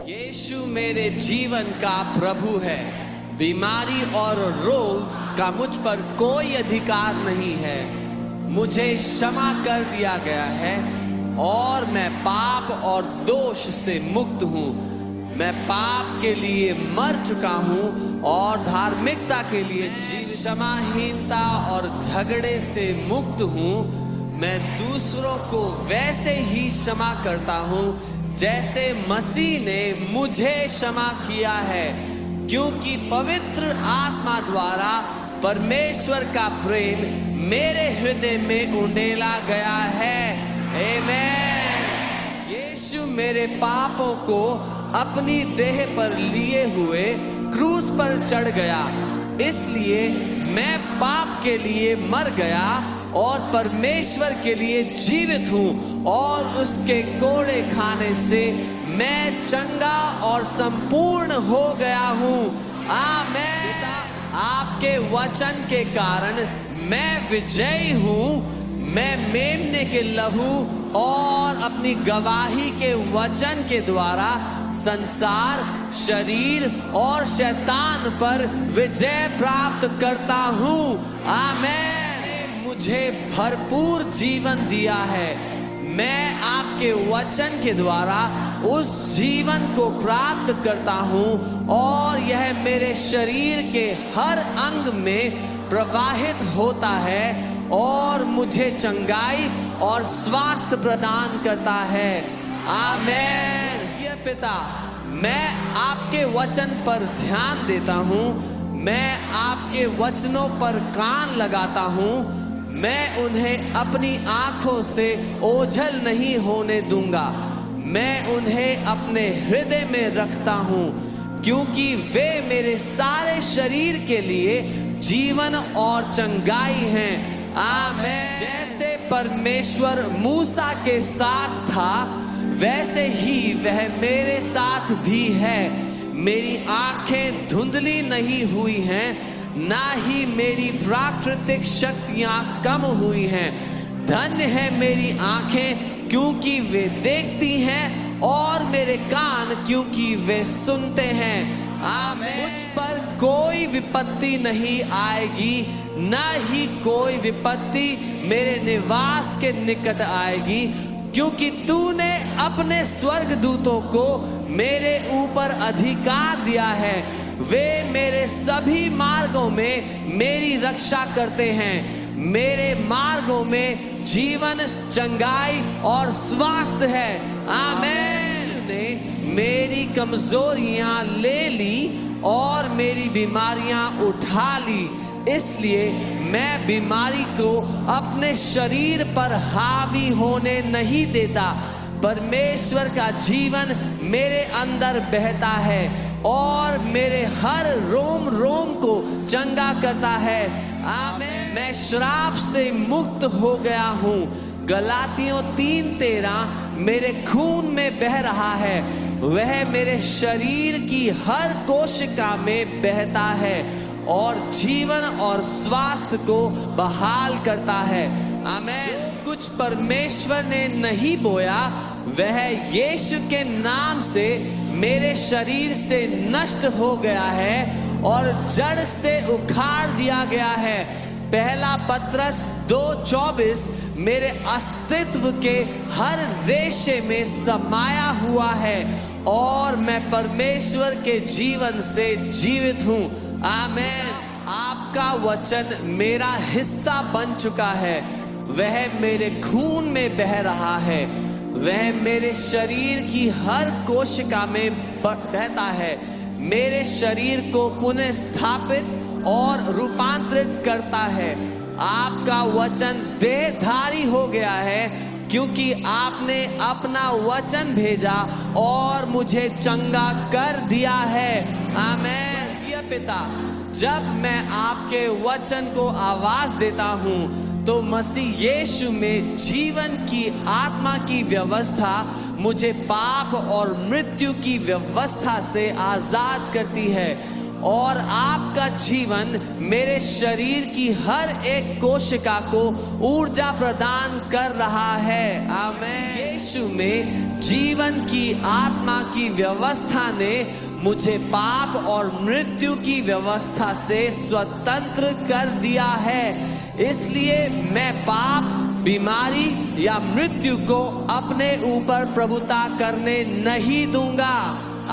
यीशु मेरे जीवन का प्रभु है। बीमारी और रोग का मुझ पर कोई अधिकार नहीं है। मुझे क्षमा कर दिया गया है और मैं पाप और दोष से मुक्त हूँ। मैं पाप के लिए मर चुका हूँ और धार्मिकता के लिए क्षमाहीनता और झगड़े से मुक्त हूँ। मैं दूसरों को वैसे ही क्षमा करता हूँ जैसे मसीह ने मुझे क्षमा किया है, क्योंकि पवित्र आत्मा द्वारा परमेश्वर का प्रेम मेरे हृदय में उंडेला गया है। आमीन। यीशु मेरे पापों को अपनी देह पर लिए हुए क्रूस पर चढ़ गया, इसलिए मैं पाप के लिए मर गया और परमेश्वर के लिए जीवित हूँ और उसके कोड़े खाने से मैं चंगा और संपूर्ण हो गया हूँ। आमीन। आपके वचन के कारण मैं विजयी हूँ। मैं मेमने के लहू और अपनी गवाही के वचन के द्वारा संसार, शरीर और शैतान पर विजय प्राप्त करता हूँ। आमीन। मुझे भरपूर जीवन दिया है। मैं आपके वचन के द्वारा उस जीवन को प्राप्त करता हूँ और यह मेरे शरीर के हर अंग में प्रवाहित होता है और मुझे चंगाई और स्वास्थ्य प्रदान करता है। आमीन। ये पिता, मैं आपके वचन पर ध्यान देता हूँ। मैं आपके वचनों पर कान लगाता हूँ। मैं उन्हें अपनी आंखों से ओझल नहीं होने दूंगा। मैं उन्हें अपने हृदय में रखता हूँ, क्योंकि वे मेरे सारे शरीर के लिए जीवन और चंगाई हैं। आमीन। जैसे परमेश्वर मूसा के साथ था, वैसे ही वह मेरे साथ भी है। मेरी आंखें धुंधली नहीं हुई हैं, ना ही मेरी प्राकृतिक शक्तियां कम हुई हैं। धन्य है मेरी आंखें, क्योंकि वे देखती हैं, और मेरे कान, क्योंकि वे सुनते हैं। आमीन। मुझ पर कोई विपत्ति नहीं आएगी, ना ही कोई विपत्ति मेरे निवास के निकट आएगी, क्योंकि तूने अपने स्वर्गदूतों को मेरे ऊपर अधिकार दिया है। वे मेरे सभी मार्गों में मेरी रक्षा करते हैं। मेरे मार्गों में जीवन, चंगाई और स्वास्थ्य है। आमीन। ने मेरी कमजोरियां ले ली और मेरी बीमारियां उठा ली, इसलिए मैं बीमारी को अपने शरीर पर हावी होने नहीं देता। परमेश्वर का जीवन मेरे अंदर बहता है और मेरे हर रोम रोम को चंगा करता है। आमीन। मैं श्राप से मुक्त हो गया हूँ। गलातियों 3:13 मेरे खून में बह रहा है। वह मेरे शरीर की हर कोशिका में बहता है और जीवन और स्वास्थ्य को बहाल करता है। आमीन। कुछ परमेश्वर ने नहीं बोया, वह यीशु के नाम से मेरे शरीर से नष्ट हो गया है और जड़ से उखाड़ दिया गया है। पहला पत्रस 2:24 मेरे अस्तित्व के हर रेशे में समाया हुआ है और मैं परमेश्वर के जीवन से जीवित हूँ। आमीन। आपका वचन मेरा हिस्सा बन चुका है। वह मेरे खून में बह रहा है। वह मेरे शरीर की हर कोशिका में बहता है। मेरे शरीर को पुनः स्थापित और रूपांतरित करता है। आपका वचन देहधारी हो गया है, क्योंकि आपने अपना वचन भेजा और मुझे चंगा कर दिया है। आमीन। ये पिता, जब मैं आपके वचन को आवाज देता हूँ तो मसीह यीशु में जीवन की आत्मा की व्यवस्था मुझे पाप और मृत्यु की व्यवस्था से आजाद करती है और आपका जीवन मेरे शरीर की हर एक कोशिका को ऊर्जा प्रदान कर रहा है। आमीन। यीशु में जीवन की आत्मा की व्यवस्था ने मुझे पाप और मृत्यु की व्यवस्था से स्वतंत्र कर दिया है। इसलिए मैं पाप, बीमारी या मृत्यु को अपने ऊपर प्रभुता करने नहीं दूंगा।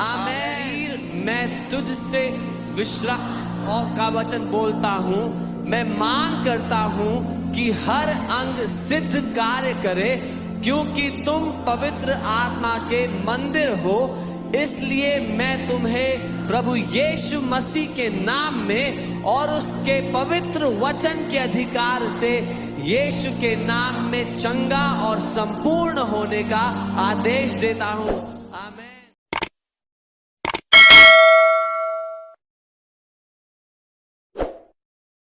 आमीन। मैं तुझसे विश्राम और का वचन बोलता हूँ। मैं मांग करता हूँ कि हर अंग सिद्ध कार्य करे, क्योंकि तुम पवित्र आत्मा के मंदिर हो। इसलिए मैं तुम्हें प्रभु यीशु मसीह के नाम में और उसके पवित्र वचन के अधिकार से यीशु के नाम में चंगा और संपूर्ण होने का आदेश देता हूँ।